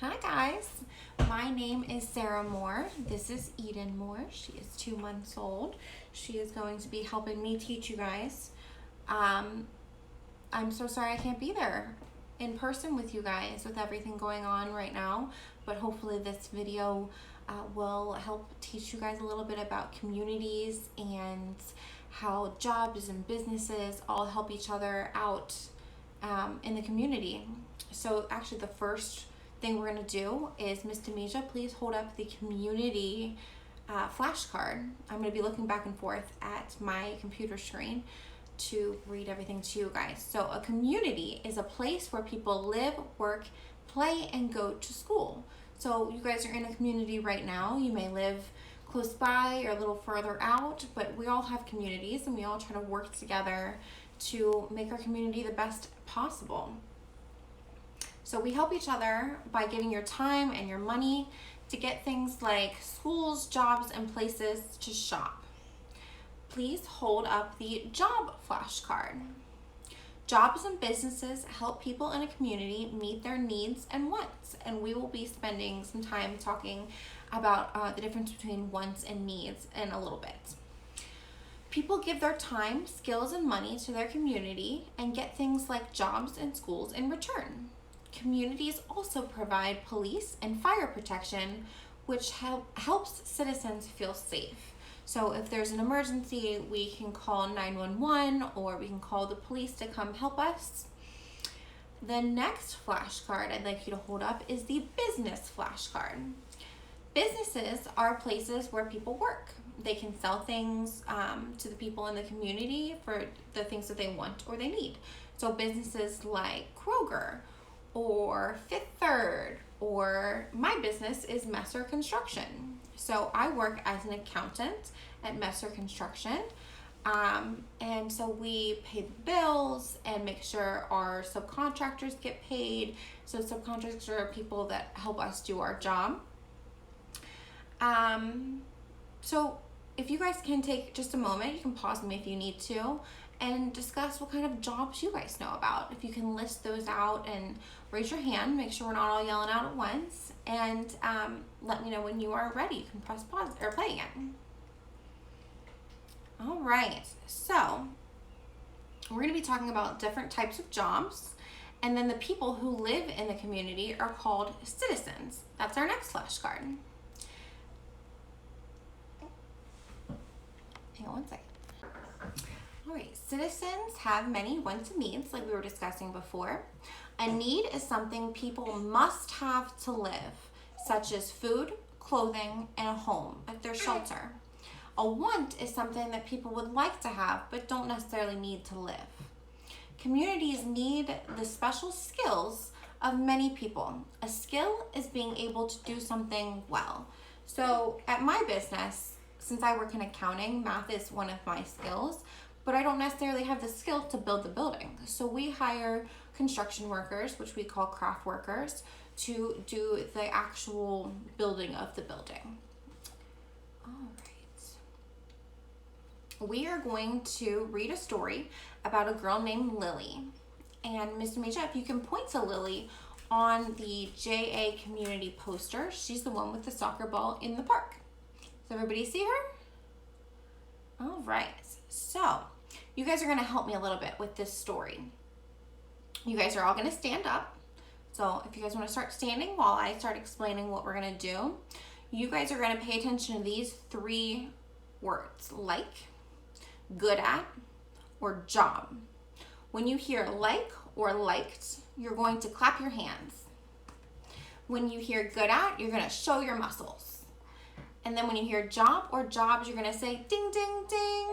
Hi guys, my name is Sarah Moore. This is Eden Moore. She is 2 months old. She is going to be helping me teach you guys. I'm so sorry I can't be there in person with you guys with everything going on right now, but hopefully this video will help teach you guys a little bit about communities and how jobs and businesses all help each other out in the community. So actually the first thing we're going to do is, Miss Demeja, please hold up the community flashcard. I'm going to be looking back and forth at my computer screen to read everything to you guys. So a community is a place where people live, work, play, and go to school. So you guys are in a community right now. You may live close by or a little further out, but we all have communities and we all try to work together to make our community the best possible. So we help each other by giving your time and your money to get things like schools, jobs, and places to shop. Please hold up the job flashcard. Jobs and businesses help people in a community meet their needs and wants, and we will be spending some time talking about the difference between wants and needs in a little bit. People give their time, skills, and money to their community and get things like jobs and schools in return. Communities also provide police and fire protection, which helps citizens feel safe. So if there's an emergency, we can call 911 or we can call the police to come help us. The next flashcard I'd like you to hold up is the business flashcard. Businesses are places where people work. They can sell things to the people in the community for the things that they want or they need. So businesses like Kroger or Fifth Third, or my business is Messer Construction. So I work as an accountant at Messer Construction. And so we pay the bills and make sure our subcontractors get paid. So subcontractors are people that help us do our job. So if you guys can take just a moment, you can pause me if you need to, and discuss what kind of jobs you guys know about. If you can list those out and raise your hand, make sure we're not all yelling out at once, and let me know when you are ready. You can press pause or play again. All right, so we're going to be talking about different types of jobs, and then the people who live in the community are called citizens. That's our next flashcard. Hang on one second. All right, citizens have many wants and needs, like we were discussing before. A need is something people must have to live, such as food, clothing, and a home, like their shelter. A want is something that people would like to have, but don't necessarily need to live. Communities need the special skills of many people. A skill is being able to do something well. So at my business, since I work in accounting, math is one of my skills, but I don't necessarily have the skill to build the building. So we hire construction workers, which we call craft workers, to do the actual building of the building. All right. We are going to read a story about a girl named Lily. And Ms. Demeja, if you can point to Lily on the JA community poster, she's the one with the soccer ball in the park. Does everybody see her? All right. So you guys are going to help me a little bit with this story. You guys are all going to stand up. So if you guys want to start standing while I start explaining what we're going to do, you guys are going to pay attention to these 3 words: like, good at, or job. When you hear like or liked, you're going to clap your hands. When you hear good at, you're going to show your muscles. And then when you hear job or jobs, you're going to say ding, ding, ding.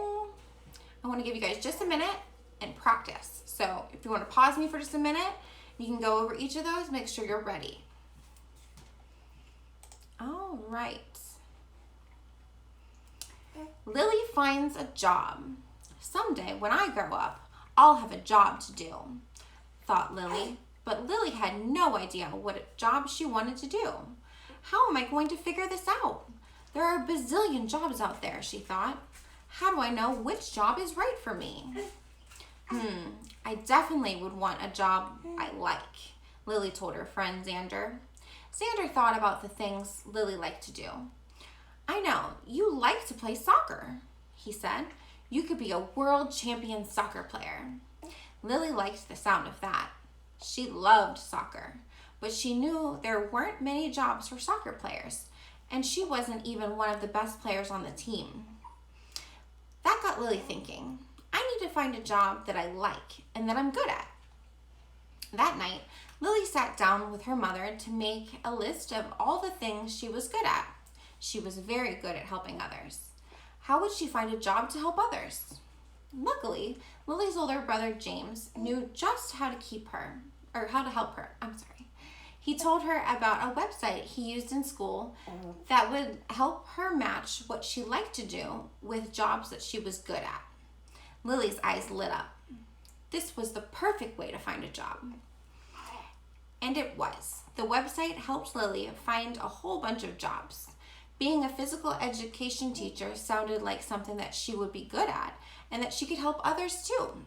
I want to give you guys just a minute and practice. So if you want to pause me for just a minute, you can go over each of those, make sure you're ready. All right. Lily finds a job. Someday when I grow up, I'll have a job to do, thought Lily. But Lily had no idea what job she wanted to do. How am I going to figure this out? There are a bazillion jobs out there, she thought. How do I know which job is right for me? I definitely would want a job I like, Lily told her friend Xander. Xander thought about the things Lily liked to do. I know, you like to play soccer, he said. You could be a world champion soccer player. Lily liked the sound of that. She loved soccer, but she knew there weren't many jobs for soccer players, and she wasn't even one of the best players on the team. That got Lily thinking, I need to find a job that I like and that I'm good at. That night, Lily sat down with her mother to make a list of all the things she was good at. She was very good at helping others. How would she find a job to help others? Luckily, Lily's older brother James knew just how to help her. He told her about a website he used in school that would help her match what she liked to do with jobs that she was good at. Lily's eyes lit up. This was the perfect way to find a job. And it was. The website helped Lily find a whole bunch of jobs. Being a physical education teacher sounded like something that she would be good at and that she could help others too.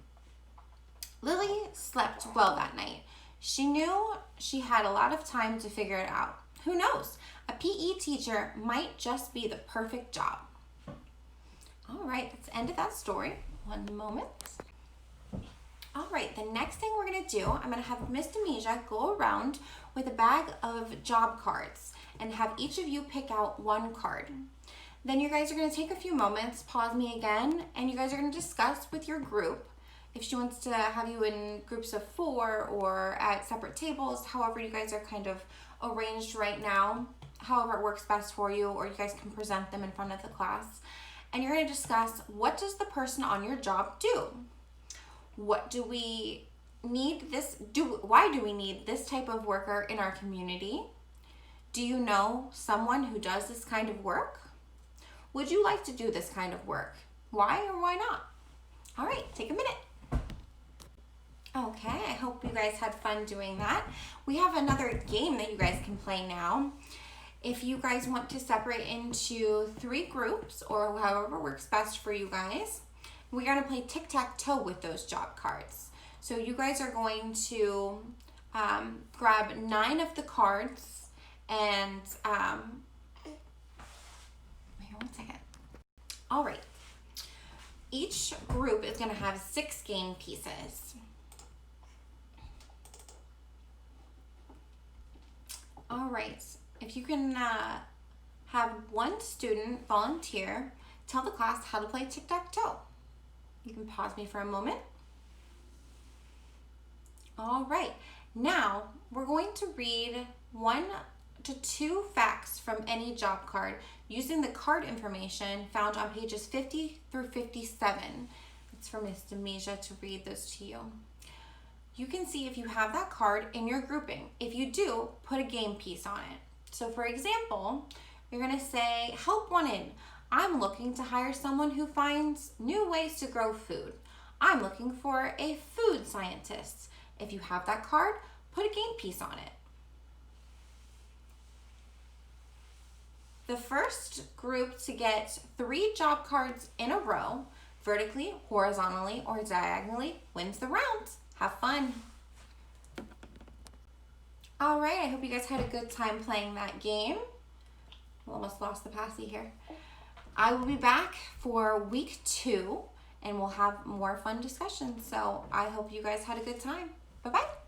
Lily slept well that night. She knew she had a lot of time to figure it out. Who knows? A PE teacher might just be the perfect job. All right, that's the end of that story. One moment. All right, the next thing we're gonna do, I'm gonna have Miss Demesia go around with a bag of job cards and have each of you pick out one card. Then you guys are gonna take a few moments, pause me again, and you guys are gonna discuss with your group. If she wants to have you in groups of 4 or at separate tables, however you guys are kind of arranged right now, however it works best for you, or you guys can present them in front of the class. And you're gonna discuss, what does the person on your job do? What do we need why do we need this type of worker in our community? Do you know someone who does this kind of work? Would you like to do this kind of work? Why or why not? All right, take a minute. Okay, I hope you guys had fun doing that. We have another game that you guys can play now. If you guys want to separate into 3 groups or however works best for you guys, we're gonna play tic-tac-toe with those job cards. So you guys are going to grab 9 of the cards and, wait 1 second. All right, each group is gonna have 6 game pieces. All right, if you can have one student volunteer, tell the class how to play tic-tac-toe. You can pause me for a moment. All right, now we're going to read 1 to 2 facts from any job card using the card information found on pages 50 through 57. It's for Miss Demesia to read those to you. You can see if you have that card in your grouping. If you do, put a game piece on it. So for example, you're gonna say, help wanted. I'm looking to hire someone who finds new ways to grow food. I'm looking for a food scientist. If you have that card, put a game piece on it. The first group to get 3 job cards in a row, vertically, horizontally, or diagonally, wins the round. Have fun. All right, I hope you guys had a good time playing that game. Almost lost the passy here. I will be back for week 2 and we'll have more fun discussions. So I hope you guys had a good time. Bye-bye.